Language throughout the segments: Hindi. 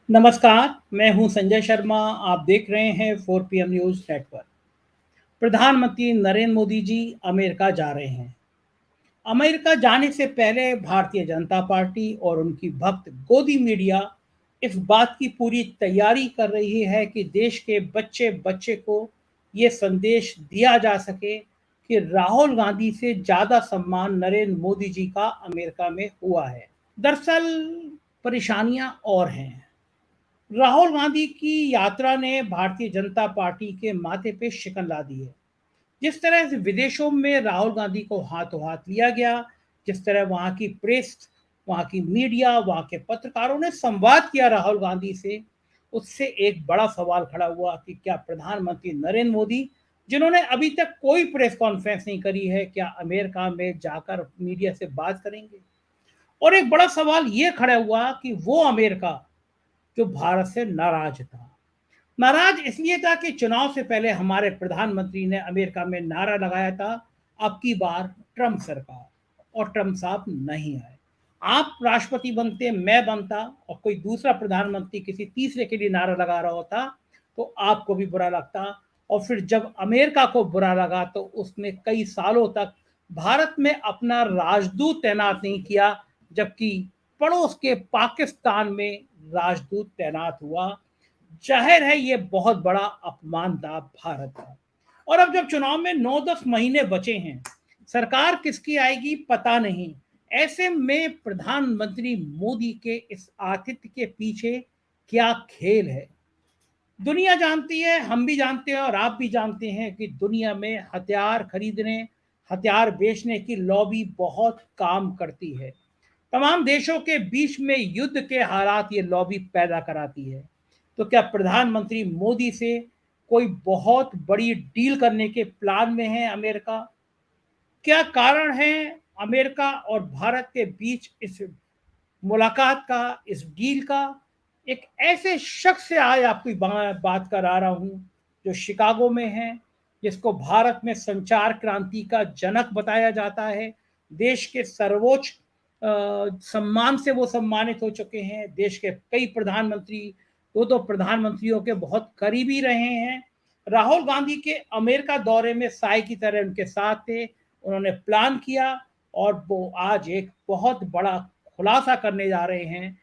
नमस्कार, मैं हूं संजय शर्मा। आप देख रहे हैं 4 PM न्यूज़ नेटवर्क। प्रधानमंत्री नरेंद्र मोदी जी अमेरिका जा रहे हैं। अमेरिका जाने से पहले भारतीय जनता पार्टी और उनकी भक्त गोदी मीडिया इस बात की पूरी तैयारी कर रही है कि देश के बच्चे बच्चे को ये संदेश दिया जा सके कि राहुल गांधी से ज़्यादा सम्मान नरेंद्र मोदी जी का अमेरिका में हुआ है। दरअसल परेशानियां और हैं। राहुल गांधी की यात्रा ने भारतीय जनता पार्टी के माथे पे शिकन ला दी है। जिस तरह से विदेशों में राहुल गांधी को हाथों हाथ लिया गया, जिस तरह वहाँ की प्रेस, वहाँ की मीडिया, वहाँ के पत्रकारों ने संवाद किया राहुल गांधी से, उससे एक बड़ा सवाल खड़ा हुआ कि क्या प्रधानमंत्री नरेंद्र मोदी, जिन्होंने अभी तक कोई प्रेस कॉन्फ्रेंस नहीं करी है, क्या अमेरिका में जाकर मीडिया से बात करेंगे? और एक बड़ा सवाल ये खड़ा हुआ कि वो अमेरिका जो भारत से नाराज था। नाराज इसलिए था कि चुनाव से पहले हमारे प्रधानमंत्री ने अमेरिका में नारा लगाया था, अब की बार ट्रंप सरकार, और ट्रंप साहब नहीं आए। आप राष्ट्रपति बनते, मैं बनता, और कोई दूसरा प्रधानमंत्री किसी तीसरे के लिए नारा लगा रहा होता, तो आपको भी बुरा लगता। और फिर जब अमेरिका को बुरा लगा तो उसने कई सालों तक भारत में अपना राजदूत तैनात नहीं किया, जबकि पड़ोस के पाकिस्तान में राजदूत तैनात हुआ। जाहिर है ये बहुत बड़ा अपमान था भारत का। और अब जब चुनाव में 9-10 महीने बचे हैं, सरकार किसकी आएगी पता नहीं। ऐसे में प्रधानमंत्री मोदी के इस आतिथ्य के पीछे क्या खेल है? दुनिया जानती है, हम भी जानते हैं और आप भी जानते हैं कि दुनिया में हथियार खरीदने, हथियार बेचने की लॉबी बहुत काम करती है। तमाम देशों के बीच में युद्ध के हालात ये लॉबी पैदा कराती है। तो क्या प्रधानमंत्री मोदी से कोई बहुत बड़ी डील करने के प्लान में है अमेरिका? क्या कारण है अमेरिका और भारत के बीच इस मुलाकात का, इस डील का? एक ऐसे शख्स से आज आपकी बात करा रहा हूं जो शिकागो में है, जिसको भारत में संचार क्रांति का जनक बताया जाता है। देश के सर्वोच्च सम्मान से वो सम्मानित हो चुके हैं। देश के कई प्रधानमंत्री, दो दो प्रधानमंत्रियों के बहुत करीबी रहे हैं। राहुल गांधी के अमेरिका दौरे में साय की तरह उनके साथ थे। उन्होंने प्लान किया और वो आज एक बहुत बड़ा खुलासा करने जा रहे हैं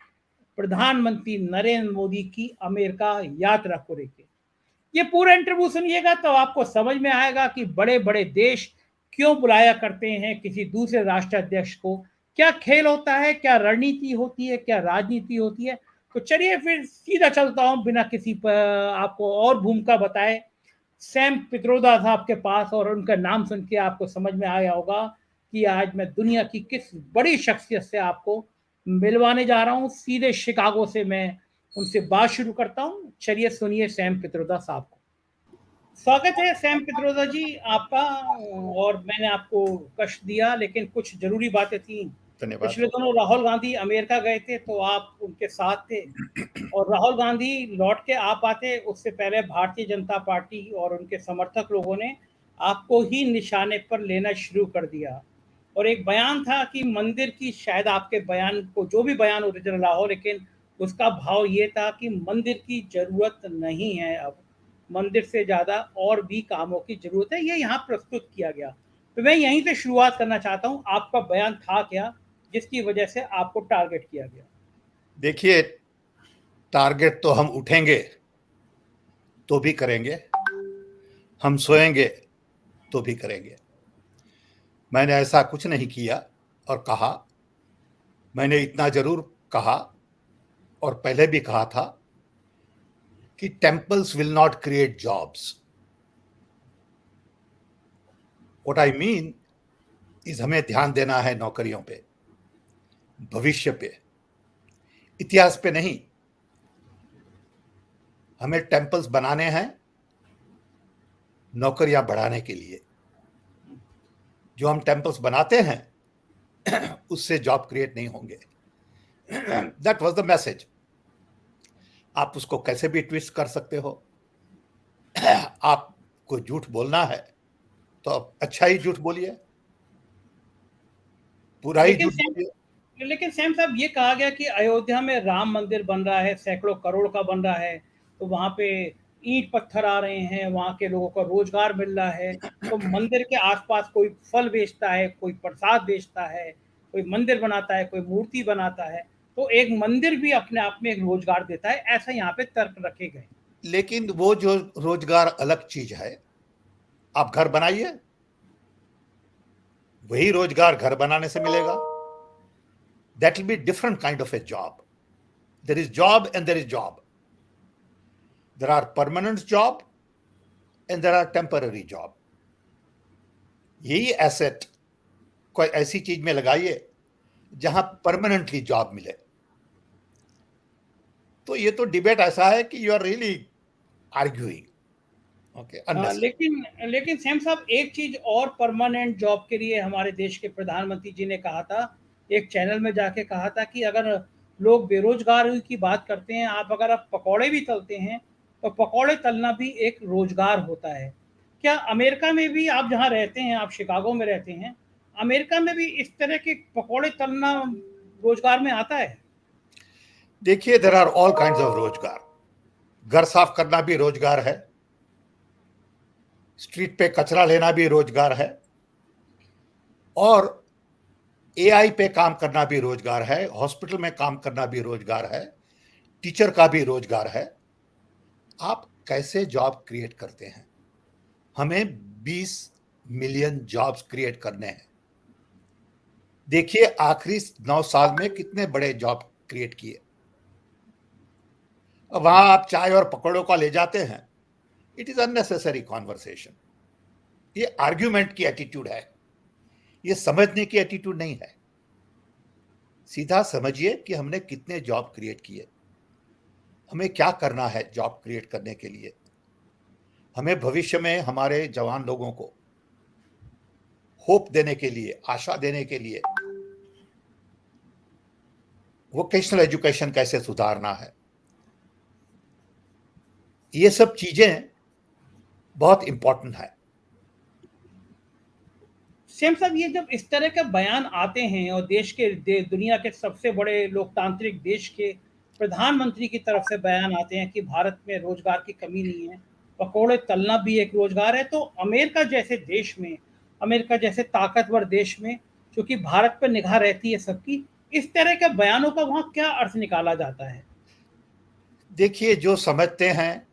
प्रधानमंत्री नरेंद्र मोदी की अमेरिका यात्रा को लेकर। ये पूरा इंटरव्यू सुनिएगा तो आपको समझ में आएगा कि बड़े बड़े देश क्यों बुलाया करते हैं किसी दूसरे राष्ट्राध्यक्ष को। क्या खेल होता है, क्या रणनीति होती है, क्या राजनीति होती है। तो चलिए फिर सीधा चलता हूं बिना किसी पर आपको और भूमिका बताए सैम पित्रोदा साहब के पास, और उनका नाम सुन के आपको समझ में आया होगा कि आज मैं दुनिया की किस बड़ी शख्सियत से आपको मिलवाने जा रहा हूं। सीधे शिकागो से मैं उनसे बात शुरू करता हूं। चलिए सुनिए सैम पित्रोदा साहब को। स्वागत है सैम पित्रोदा जी आपका। और मैंने आपको कष्ट दिया, लेकिन कुछ जरूरी बातें थी। धन्यवाद। पिछले दिनों राहुल गांधी अमेरिका गए थे तो आप उनके साथ थे, और राहुल गांधी लौट के आ पाते उससे पहले भारतीय जनता पार्टी और उनके समर्थक लोगों ने आपको ही निशाने पर लेना शुरू कर दिया। और एक बयान था कि मंदिर की, शायद आपके बयान को जो भी बयान ओरिजिनल रहा हो, लेकिन उसका भाव ये था कि मंदिर की जरूरत नहीं है अब, मंदिर से ज़्यादा और भी कामों की जरूरत है। ये यहाँ प्रस्तुत किया गया। तो मैं यहीं से शुरुआत करना चाहता हूँ, आपका बयान था क्या जिसकी वजह से आपको टारगेट किया गया? देखिए, टारगेट तो हम उठेंगे तो भी करेंगे, हम सोएंगे तो भी करेंगे। मैंने ऐसा कुछ नहीं किया और कहा। मैंने इतना जरूर कहा और पहले भी कहा था कि temples will not create jobs. What I mean is हमें ध्यान देना है नौकरियों पे, भविष्य पे, इतिहास पे नहीं। हमें टेम्पल्स बनाने हैं नौकरियां बढ़ाने के लिए। जो हम टेम्पल्स बनाते हैं उससे जॉब क्रिएट नहीं होंगे। That was the message. आप उसको कैसे भी ट्विस्ट कर सकते हो। आपको झूठ बोलना है तो आप अच्छा ही झूठ बोलिए, पूरा ही लेकिन झूठ बोलिए। लेकिन सैम साहब ये कहा गया कि अयोध्या में राम मंदिर बन रहा है, सैकड़ों करोड़ का बन रहा है, तो वहाँ पे ईंट पत्थर आ रहे हैं, वहाँ के लोगों को रोजगार मिल रहा है, तो मंदिर के आसपास कोई फल बेचता है, कोई प्रसाद बेचता है, कोई मंदिर बनाता है, कोई मूर्ति बनाता है, तो एक मंदिर भी अपने आप में एक रोजगार देता है, ऐसा यहाँ पे तर्क रखे गए। लेकिन वो जो रोजगार अलग चीज है। आप घर बनाइए, वही रोजगार घर बनाने से मिलेगा। That will be different kind of a job. There is job and there is job. There are permanent job and there are temporary job. यही एसेट कोई ऐसी चीज में लगाइए जहां परमानेंटली जॉब मिले। तो ये तो डिबेट ऐसा है कि you are really arguing. Okay, लेकिन लेकिन सैम साहब एक चीज और परमानेंट जॉब के लिए हमारे देश के प्रधानमंत्री जी ने कहा था, एक चैनल में जाके कहा था कि अगर लोग बेरोजगारी की बात करते हैं, अगर आप पकौड़े भी तलते हैं तो पकौड़े तलना भी एक रोजगार होता है। क्या अमेरिका में भी, आप जहाँ रहते हैं, आप शिकागो में रहते हैं, अमेरिका में भी इस तरह के पकौड़े तलना रोजगार में आता है? देखिए, there are all kinds of रोजगार। घर साफ करना भी रोजगार है, स्ट्रीट पे कचरा लेना भी रोजगार है, और एआई पे काम करना भी रोजगार है, हॉस्पिटल में काम करना भी रोजगार है, टीचर का भी रोजगार है। आप कैसे जॉब क्रिएट करते हैं? हमें 20 मिलियन जॉब्स क्रिएट करने हैं। देखिए आखिरी 9 साल में कितने बड़े जॉब क्रिएट किए। वहां आप चाय और पकौड़ों का ले जाते हैं। It is unnecessary conversation. ये आर्ग्यूमेंट की एटीट्यूड है, ये समझने की एटीट्यूड नहीं है। सीधा समझिए कि हमने कितने जॉब क्रिएट किए, हमें क्या करना है जॉब क्रिएट करने के लिए। हमें भविष्य में हमारे जवान लोगों को होप देने के लिए, आशा देने के लिए वोकेशनल एजुकेशन कैसे सुधारना है, ये सब चीजें बहुत इंपॉर्टेंट है। सेम साहब, ये जब इस तरह के बयान आते हैं और दुनिया के सबसे बड़े लोकतांत्रिक देश के प्रधानमंत्री की तरफ से बयान आते हैं कि भारत में रोजगार की कमी नहीं है, पकोड़े तलना भी एक रोजगार है, तो अमेरिका जैसे देश में, अमेरिका जैसे ताकतवर देश में, क्योंकि भारत पर निगाह रहती है सबकी, इस तरह के बयानों का वहाँ क्या अर्थ निकाला जाता है? देखिए, जो समझते हैं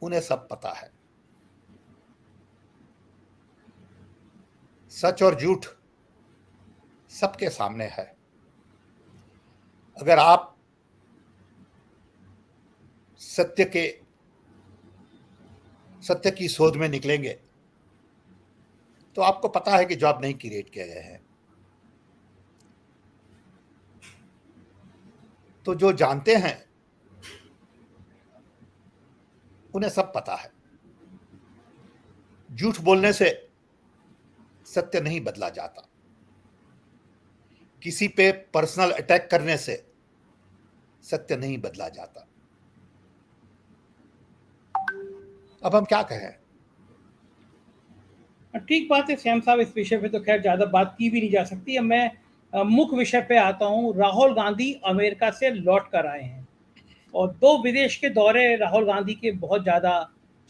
उन्हें सब पता है। सच और झूठ सबके सामने है। अगर आप सत्य की शोध में निकलेंगे तो आपको पता है कि जॉब नहीं क्रिएट किए गए हैं। तो जो जानते हैं उन्हें सब पता है। झूठ बोलने से सत्य नहीं बदला जाता, किसी पे पर्सनल अटैक करने से सत्य नहीं बदला जाता। अब हम क्या कहें? ठीक बात है श्याम साहब, इस विषय पे तो खैर ज़्यादा बात की भी नहीं जा सकती। अब मैं मुख्य विषय पे आता हूँ। राहुल गांधी अमेरिका से लौट कर आए हैं और 2 विदेश के दौरे राहुल गांधी के बहुत ज़्यादा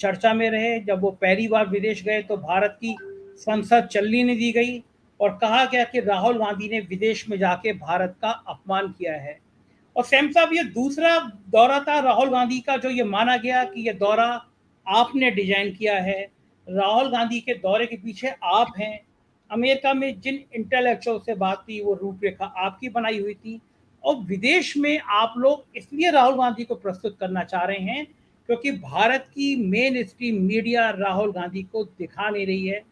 चर्चा में रहे। जब वो पहली बार विदेश गए तो भारत की संसद चलने नहीं दी गई और कहा गया कि राहुल गांधी ने विदेश में जाके भारत का अपमान किया है। और सैम साहब, ये दूसरा दौरा था राहुल गांधी का जो ये माना गया कि ये दौरा आपने डिजाइन किया है। राहुल गांधी के दौरे के पीछे आप हैं। अमेरिका में जिन इंटेलेक्चुअल से बात हुई वो रूपरेखा आपकी बनाई हुई थी, और विदेश में आप लोग इसलिए राहुल गांधी को प्रस्तुत करना चाह रहे हैं क्योंकि भारत की main stream media Rahul Gandhi को दिखा नहीं रही है।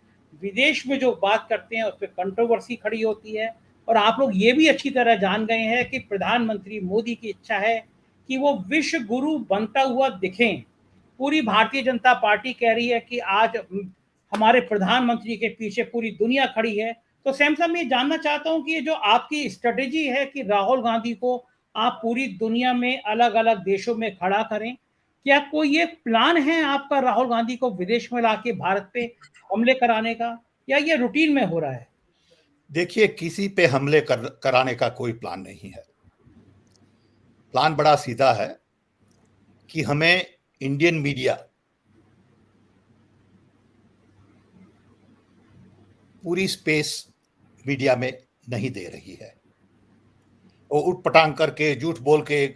विदेश में जो बात करते हैं उस पर कंट्रोवर्सी खड़ी होती है। और आप लोग ये भी अच्छी तरह जान गए हैं कि प्रधानमंत्री मोदी की इच्छा है कि वो विश्व गुरु बनता हुआ दिखें। पूरी भारतीय जनता पार्टी कह रही है कि आज हमारे प्रधानमंत्री के पीछे पूरी दुनिया खड़ी है। तो सैम साहब, मैं ये जानना चाहता हूँ कि ये जो आपकी स्ट्रेटेजी है कि राहुल गांधी को आप पूरी दुनिया में अलग अलग देशों में खड़ा करें, क्या कोई ये प्लान है आपका राहुल गांधी को विदेश में लाके भारत पे हमले कराने का, या ये रूटीन में हो रहा है? देखिए, किसी पे हमले कराने का कोई प्लान नहीं है। प्लान बड़ा सीधा है कि हमें इंडियन मीडिया पूरी स्पेस मीडिया में नहीं दे रही है। वो उठपटांग करके, झूठ बोल के,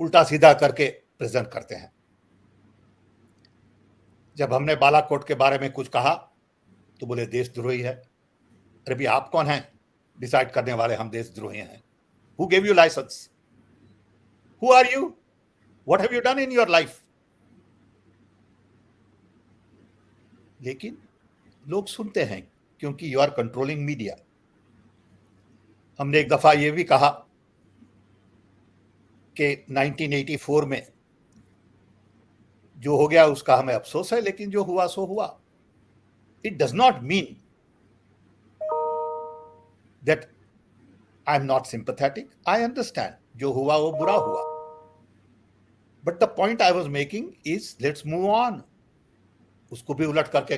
उल्टा सीधा करके प्रेजेंट करते हैं। जब हमने बालाकोट के बारे में कुछ कहा तो बोले देशद्रोही है। अरे भी आप कौन हैं डिसाइड करने वाले हम देशद्रोही हैं? Who gave you licence? Who are you? What have you done in your life? लेकिन लोग सुनते हैं क्योंकि यू आर कंट्रोलिंग मीडिया। हमने एक दफा यह भी कहा कि 1984 में जो हो गया उसका हमें अफसोस है, लेकिन जो हुआ सो हुआ। It does not mean that I am not sympathetic. I understand जो हुआ वो बुरा हुआ, but the point I was making is let's move on. उसको भी उलट करके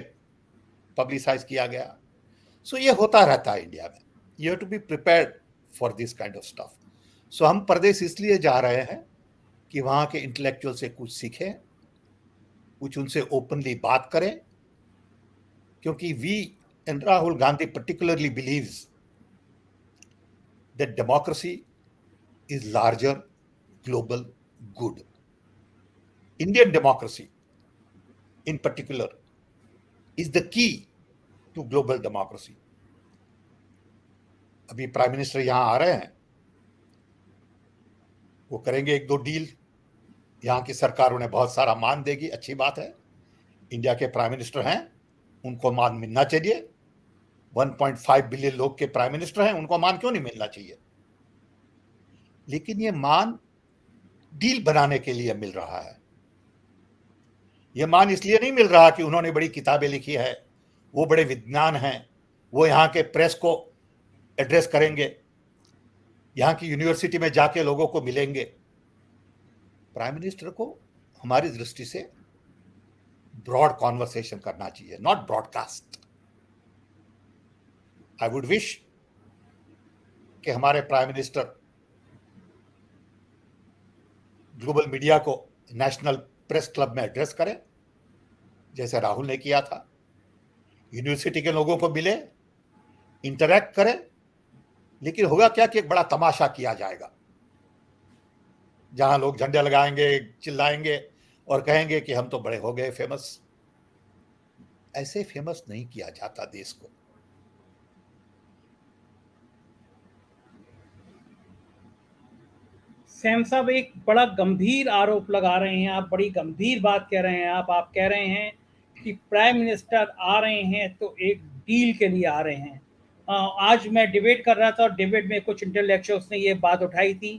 पब्लिसाइज किया गया। सो ये होता रहता है इंडिया में। You have to be prepared for this kind of stuff. So हम प्रदेश इसलिए जा रहे हैं कि वहां के इंटेलेक्चुअल से कुछ सीखें, कुछ उनसे ओपनली बात करें, क्योंकि we and Rahul Gandhi particularly believes that democracy is larger global good. Indian democracy in particular is the key to global democracy. अभी प्राइम मिनिस्टर यहां आ रहे हैं, वो करेंगे एक दो डील। यहाँ की सरकार उन्हें बहुत सारा मान देगी, अच्छी बात है। इंडिया के प्राइम मिनिस्टर हैं, उनको मान मिलना चाहिए। 1.5 बिलियन लोग के प्राइम मिनिस्टर हैं, उनको मान क्यों नहीं मिलना चाहिए? लेकिन ये मान डील बनाने के लिए मिल रहा है। ये मान इसलिए नहीं मिल रहा कि उन्होंने बड़ी किताबें लिखी है, वो बड़े विद्वान हैं, वो यहाँ के प्रेस को एड्रेस करेंगे, यहाँ की यूनिवर्सिटी में जाके लोगों को मिलेंगे। प्राइम मिनिस्टर को हमारी दृष्टि से ब्रॉड कॉन्वर्सेशन करना चाहिए, not broadcast. I would wish कि हमारे प्राइम मिनिस्टर ग्लोबल मीडिया को नेशनल प्रेस क्लब में एड्रेस करें, जैसे राहुल ने किया था। यूनिवर्सिटी के लोगों को मिले, इंटरैक्ट करें। लेकिन होगा क्या कि एक बड़ा तमाशा किया जाएगा, जहां लोग झंडे लगाएंगे, चिल्लाएंगे और कहेंगे कि हम तो बड़े हो गए फेमस। ऐसे फेमस नहीं किया जाता देश को। सैम साहब, एक बड़ा गंभीर आरोप लगा रहे हैं आप, बड़ी गंभीर बात कह रहे हैं आप कह रहे हैं कि प्राइम मिनिस्टर आ रहे हैं तो एक डील के लिए आ रहे हैं। आज मैं डिबेट कर रहा था और डिबेट में कुछ इंटेलेक्चुअल्स ने ये बात उठाई थी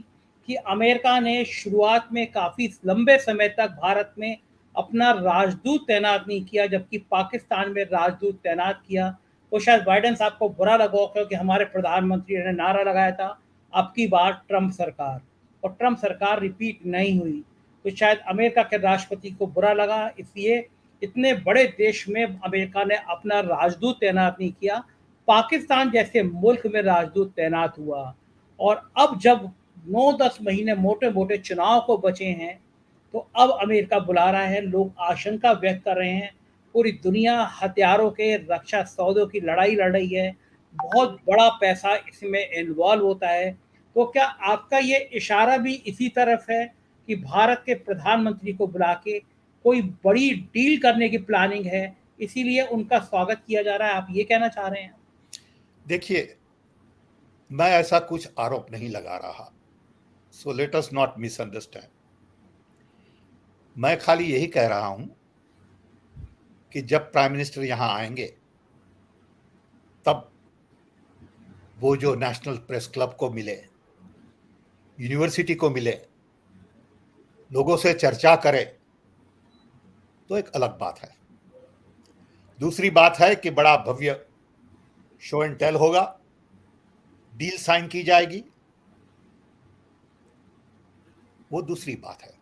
कि अमेरिका ने शुरुआत में काफ़ी लंबे समय तक भारत में अपना राजदूत तैनात नहीं किया, जबकि पाकिस्तान में राजदूत तैनात किया। तो शायद बाइडेन साहब को बुरा लगा क्योंकि हमारे प्रधानमंत्री ने नारा लगाया था, अब की बार ट्रंप सरकार, और ट्रंप सरकार रिपीट नहीं हुई। तो शायद अमेरिका के राष्ट्रपति को बुरा लगा, इसलिए इतने बड़े देश में अमेरिका ने अपना राजदूत तैनात नहीं किया। पाकिस्तान जैसे मुल्क में राजदूत तैनात हुआ। और अब जब 9-10 महीने मोटे मोटे चुनाव को बचे हैं, तो अब अमेरिका बुला रहा है। लोग आशंका व्यक्त कर रहे हैं, पूरी दुनिया हथियारों के रक्षा सौदों की लड़ाई लड़ रही है, बहुत बड़ा पैसा इसमें इन्वॉल्व होता है। तो क्या आपका ये इशारा भी इसी तरफ है कि भारत के प्रधानमंत्री को बुला के कोई बड़ी डील करने की प्लानिंग है, इसीलिए उनका स्वागत किया जा रहा है? आप ये कहना चाह रहे हैं? देखिए, मैं ऐसा कुछ आरोप नहीं लगा रहा, so let us not misunderstand. मैं खाली यही कह रहा हूं कि जब प्राइम मिनिस्टर यहां आएंगे तब वो जो नेशनल प्रेस क्लब को मिले, यूनिवर्सिटी को मिले, लोगों से चर्चा करे, तो एक अलग बात है। दूसरी बात है कि बड़ा भव्य शो एंड टेल होगा, डील साइन की जाएगी, वो दूसरी बात है।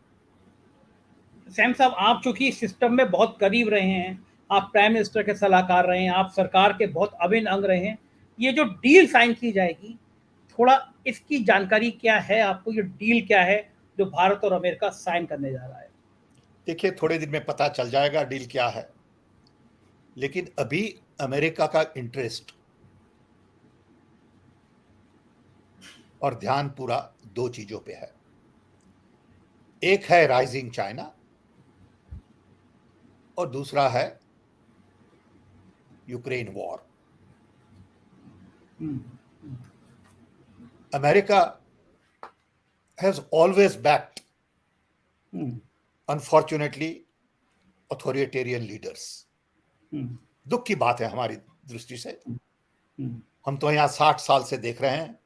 सैम साहब, आप चूंकि सिस्टम में बहुत करीब रहे हैं, आप प्राइम मिनिस्टर के सलाहकार रहे हैं, आप सरकार के बहुत अभिन्न अंग रहे हैं, ये जो डील साइन की जाएगी, थोड़ा इसकी जानकारी क्या है आपको? ये डील क्या है जो भारत और अमेरिका साइन करने जा रहा है? देखिए, थोड़े दिन में पता चल जाएगा डील क्या है, लेकिन अभी अमेरिका का इंटरेस्ट और ध्यान पूरा दो चीजों पे है। एक है राइजिंग चाइना और दूसरा है Ukraine war. America has always backed, unfortunately, authoritarian leaders. दुख की बात है हमारी दृष्टि से। हम तो यहाँ 60 साल से देख रहे हैं।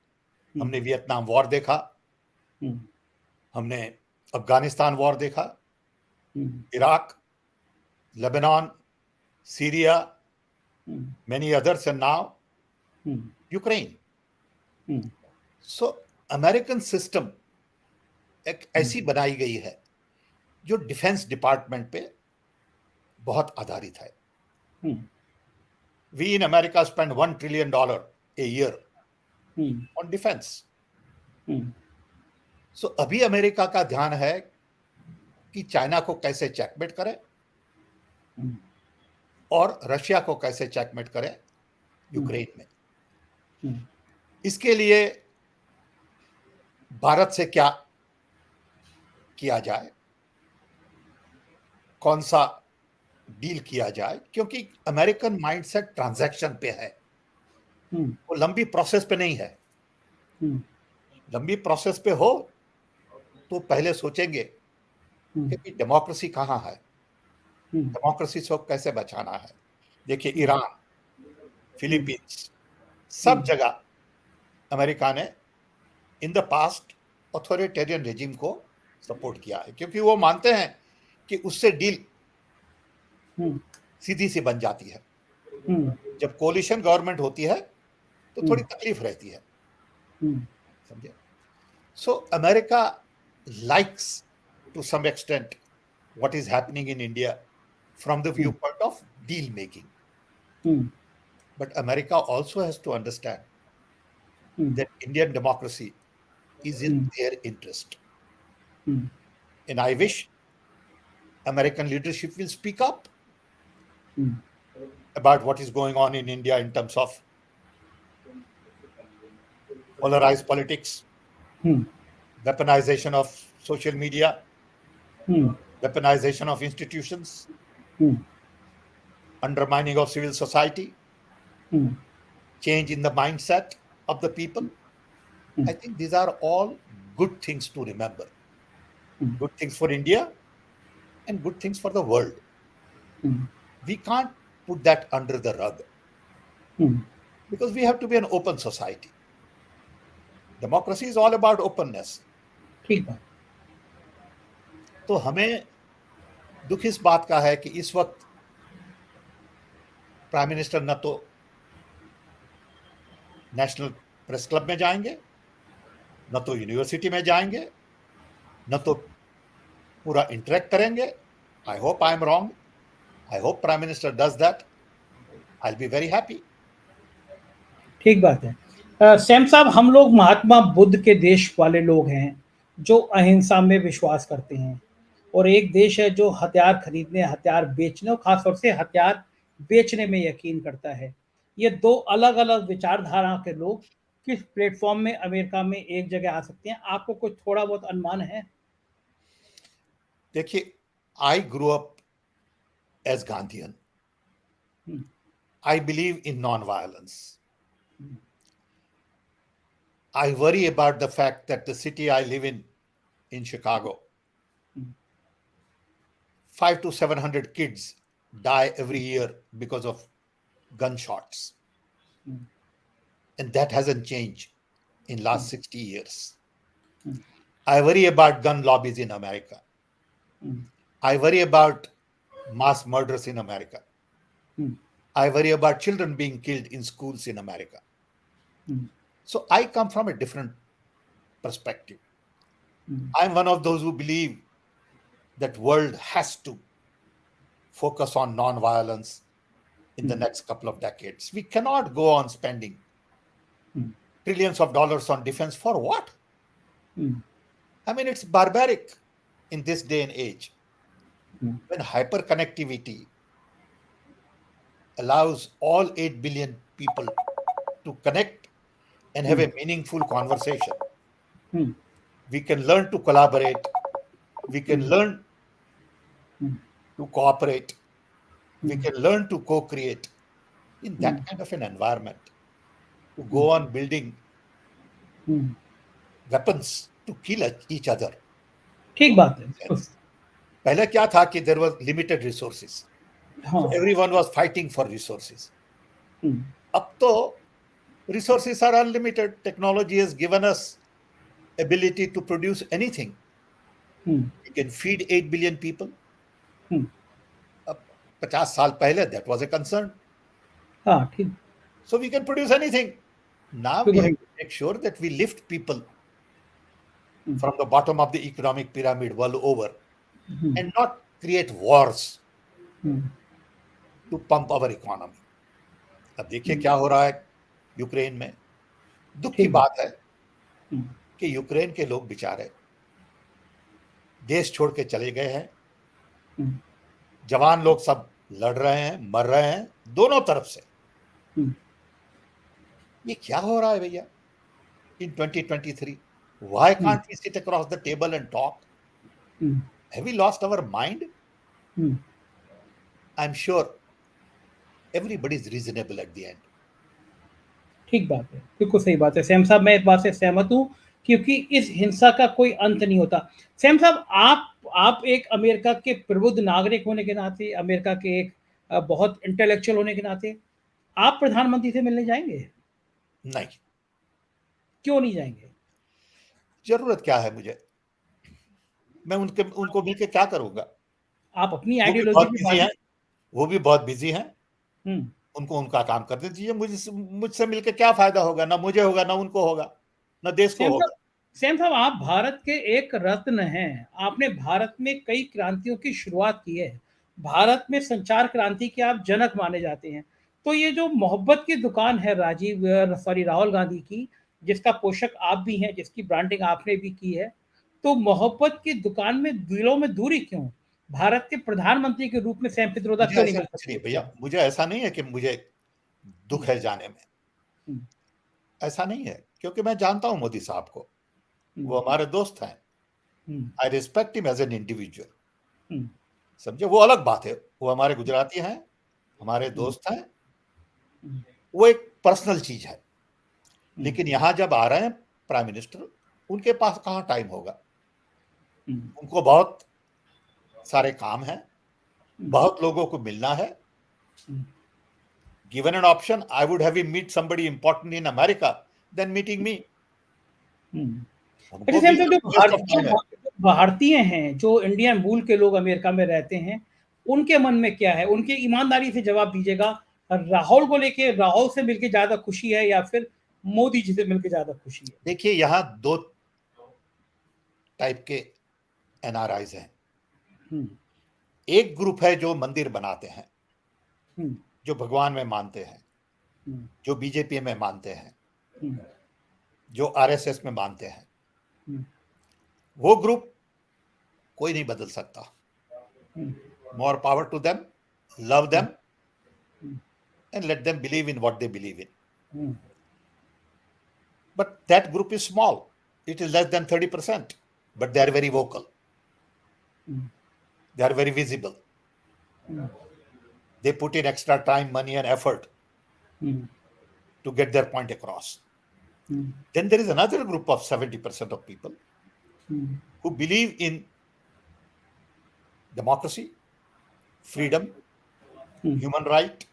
हमने वियतनाम वॉर देखा, हमने अफगानिस्तान वॉर देखा, Iraq, Lebanon, Syria, many others, and now Ukraine. So American system एक ऐसी बनाई गई है जो डिफेंस डिपार्टमेंट पे बहुत आधारित है। We in America spend $1 trillion a year on defence. So अभी अमेरिका का ध्यान है कि चाइना को कैसे चेकमेट करे और रशिया को कैसे चेकमेट करे यूक्रेन में। इसके लिए भारत से क्या किया जाए, कौन सा डील किया जाए, क्योंकि अमेरिकन माइंडसेट ट्रांजैक्शन पे है, वो लंबी प्रोसेस पे नहीं है। लंबी प्रोसेस पे हो तो पहले सोचेंगे कि डेमोक्रेसी कहाँ है, डेमोक्रेसी को कैसे बचाना है। देखिए, ईरान, फिलीपींस, सब जगह अमेरिका ने in the past authoritarian regime को सपोर्ट किया है, क्योंकि वो मानते हैं कि उससे डील सीधी सी बन जाती है। जब कोलिशन गवर्नमेंट होती है तो थोड़ी तकलीफ रहती है, समझे। So America likes to some extent what is happening in India from the viewpoint of deal making. But America also has to understand that Indian democracy is in their interest. And I wish American leadership will speak up about what is going on in India in terms of polarized politics, weaponization of social media, weaponization of institutions, undermining of civil society, change in the mindset of the people. I think these are all good things to remember. Good things for India and good things for the world. We can't put that under the rug because we have to be an open society. Democracy is all about openness. ठीक है। तो हमें दुख इस बात का है कि इस वक्त प्राइम मिनिस्टर न तो नेशनल प्रेस क्लब में जाएंगे, न तो यूनिवर्सिटी में जाएंगे, न तो पूरा इंटरेक्ट करेंगे। I hope I am wrong. I hope prime minister does that. I will be very happy. ठीक बात है। सैम साहब, हम लोग महात्मा बुद्ध के देश वाले लोग हैं जो अहिंसा में विश्वास करते हैं, और एक देश है जो हथियार खरीदने, हथियार बेचने और खासतौर से हथियार बेचने में यकीन करता है। ये दो अलग अलग विचारधारा के लोग किस प्लेटफॉर्म में अमेरिका में एक जगह आ सकते हैं? आपको कुछ थोड़ा बहुत अनुमान है? देखिए, I grow up as Gandhian. I believe in non violence. I worry about the fact that the city I live in Chicago, 500 to 700 kids die every year because of gunshots. And that hasn't changed in last 60 years. I worry about gun lobbies in America. I worry about mass murders in America. I worry about children being killed in schools in America. So I come from a different perspective. I'm one of those who believe that world has to focus on non-violence in the next couple of decades. We cannot go on spending Trillions of dollars on defense for what? I mean, it's barbaric in this day and age. When hyperconnectivity allows all 8 billion people to connect and have a meaningful conversation, we can learn to collaborate, we can learn to cooperate, we can learn to co-create in that kind of an environment. To go on building weapons to kill each other. ठीक बात है. पहले क्या था कि there was limited resources. So everyone was fighting for resources. अब तो resources are unlimited. Technology has given us ability to produce anything. We can feed 8 billion people. अब 50 साल पहले that was a concern. हाँ, ठीक. So we can produce anything. Now we have to make sure that we lift people from the bottom of the economic pyramid world over and not create wars to pump our economy. अब देखिए क्या हो रहा है यूक्रेन में. दुख की बात है कि यूक्रेन के लोग बेचारे देश छोड़ के चले गए हैं. जवान लोग सब लड़ रहे हैं, मर रहे हैं दोनों तरफ से. ये क्या हो रहा है भैया in 2023? Why can't we sit across the table and talk? Have we lost our mind? I'm sure everybody is reasonable at the end. ठीक बात है, बिल्कुल सही बात है सैम साहब. मैं इस बात से सहमत हूँ क्योंकि इस हिंसा का कोई अंत नहीं होता. सैम साहब, आप एक अमेरिका के प्रबुद्ध नागरिक होने के नाते, अमेरिका के एक बहुत इंटेलेक्चुअल होने के नाते, आप प्रधानमंत्री से मिलने जाएंगे? नहीं. क्यों नहीं जाएंगे? जरूरत क्या है मुझे? मैं उनको मिलकर क्या करूंगा? आप अपनी आइडियोलॉजी में वो भी बहुत बिजी हैं. उनको उनका काम कर दीजिए. मुझसे मिलकर क्या फायदा होगा? ना मुझे होगा, ना उनको होगा, ना देश को होगा. सैम साहब, आप भारत के एक रत्न हैं. आपने भारत में कई क्रांतियों की शुरुआत की है. भारत में संचार क्रांति के आप जनक माने जाते हैं. तो ये जो मोहब्बत की दुकान है राहुल गांधी की, जिसका पोषक आप भी हैं, जिसकी ब्रांडिंग आपने भी की है, तो मोहब्बत की दुकान में दिलों में दूरी क्यों? भारत के प्रधानमंत्री के रूप में सैम पित्रोदा क्यों नहीं मिल सकते? भैया, मुझे ऐसा नहीं है कि मुझे दुख है जाने में. ऐसा नहीं है, क्योंकि मैं जानता हूं मोदी साहब को. वो हमारे दोस्त हैं. I respect him as an individual. समझे? वो अलग बात है. वो हमारे गुजराती हैं, हमारे दोस्त हैं. वो एक पर्सनल चीज है. लेकिन यहां जब आ रहे हैं प्राइम मिनिस्टर, उनके पास कहां टाइम होगा? उनको बहुत सारे काम हैं, बहुत लोगों को मिलना है. Given an option, I would have him meet somebody important in America than meeting me. जो भारतीय हैं, जो इंडियन मूल के लोग अमेरिका में रहते हैं, उनके मन में क्या है? उनके ईमानदारी से जवाब दीजिएगा. राहुल को लेके, राहुल से मिलके ज्यादा खुशी है या फिर मोदी जी से मिलकर ज्यादा खुशी है? देखिए, यहाँ दो टाइप के एनआरआईज हैं. एक ग्रुप है जो मंदिर बनाते हैं, जो भगवान में मानते हैं, जो बीजेपी में मानते हैं, जो आरएसएस में मानते हैं. वो ग्रुप कोई नहीं बदल सकता. More power to them, love them and let them believe in what they believe in. But that group is small. It is less than 30%, but they are very vocal. They are very visible. They put in extra time, money and effort to get their point across. Then there is another group of 70% of people who believe in democracy, freedom, human right,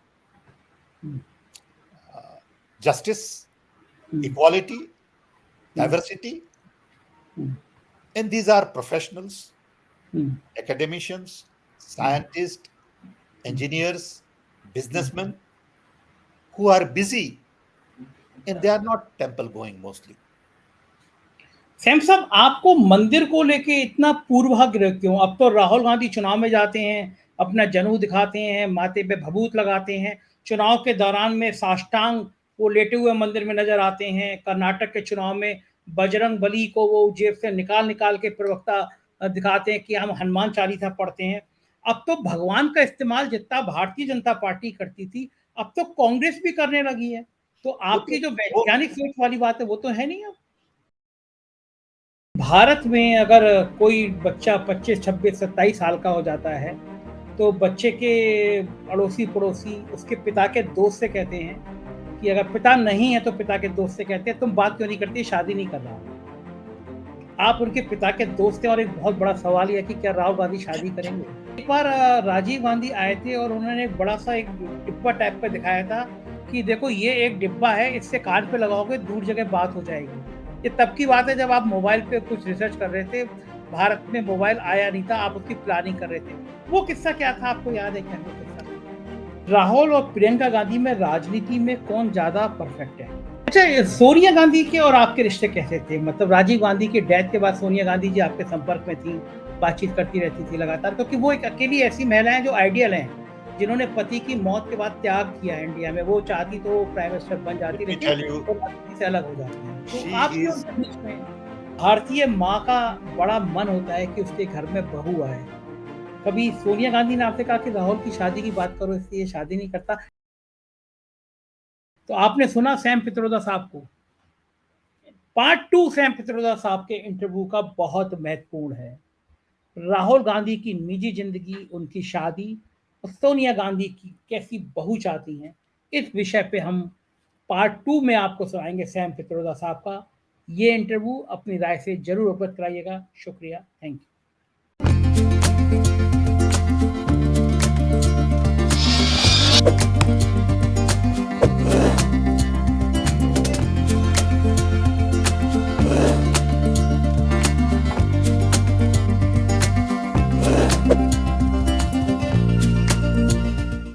justice, equality, diversity. And these are professionals, academicians, scientists, engineers, businessmen who are busy and they are not temple going mostly. Sam साहब, आपको मंदिर को लेके इतना पूर्वाग्रह क्यों? अब तो राहुल गांधी चुनाव में जाते हैं, अपना जनेऊ दिखाते हैं, माथे पे भभूत लगाते हैं, चुनाव के दौरान में साष्टांग वो लेटे हुए मंदिर में नजर आते हैं। कर्नाटक के चुनाव में बजरंग बली को वो जेब से निकाल के प्रवक्ता दिखाते हैं कि हम हनुमान चालीसा पढ़ते हैं। अब तो भगवान का इस्तेमाल जितना भारतीय जनता पार्टी करती थी, अब तो कांग्रेस भी करने लगी है। तो आपकी जो वैज्ञानिक सोच वाली बात है वो तो है नहीं। अब भारत में अगर कोई बच्चा 25, 26, 27 साल का हो जाता है, तो बच्चे के अड़ोसी-पड़ोसी उसके पिता के दोस्त से कहते हैं कि अगर पिता नहीं है तो पिता के दोस्त से कहते हैं, तुम बात क्यों नहीं करती, शादी नहीं कर रहा। आप उनके पिता के दोस्त हैं और एक बहुत बड़ा सवाल ये है कि क्या राहुल गांधी शादी करेंगे? एक बार राजीव गांधी आए थे और उन्होंने एक बड़ा-सा एक डिब्बा टाइप का दिखाया था कि देखो ये एक डिब्बा है, इससे कान पे लगाओगे दूर जगह बात हो जाएगी। ये तब की बात है जब आप मोबाइल पे कुछ रिसर्च कर रहे थे, भारत में मोबाइल आया नहीं था, आप उसकी प्लानिंग कर रहे थे। वो किस्सा क्या था, आपको याद है क्या वो किस्सा? राहुल और प्रियंका गांधी में राजनीति में कौन ज़्यादा परफेक्ट है? अच्छा, सोनिया गांधी के और आपके रिश्ते कैसे थे? मतलब राजीव गांधी की डेथ के बाद सोनिया गांधी जी आपके संपर्क में थी, बातचीत करती रहती थी लगातार, क्योंकि वो एक अकेली ऐसी महिला है जो आइडियल हैं, जिन्होंने पति की मौत के बाद त्याग किया है इंडिया में। वो चाहती तो प्राइम मिनिस्टर बन जाती, लेकिन वो राजनीति से अलग हो जाती है। तो आपके और उनके बीच में भारतीय माँ का बड़ा मन होता है कि उसके घर में बहू आए। कभी सोनिया गांधी ने आपसे कहा कि राहुल की शादी की बात करो, इसलिए शादी नहीं करता? तो आपने सुना सैम पित्रोदा साहब को? पार्ट 2 सैम पित्रोदा साहब के इंटरव्यू का बहुत महत्वपूर्ण है। राहुल गांधी की निजी जिंदगी, उनकी शादी और सोनिया गांधी की कैसी बहू चाहती हैं, इस विषय पे हम पार्ट 2 में आपको सुनाएंगे सैम पित्रोदा साहब का ये इंटरव्यू। अपनी राय से जरूर अवगत कराइएगा। शुक्रिया, थैंक यू।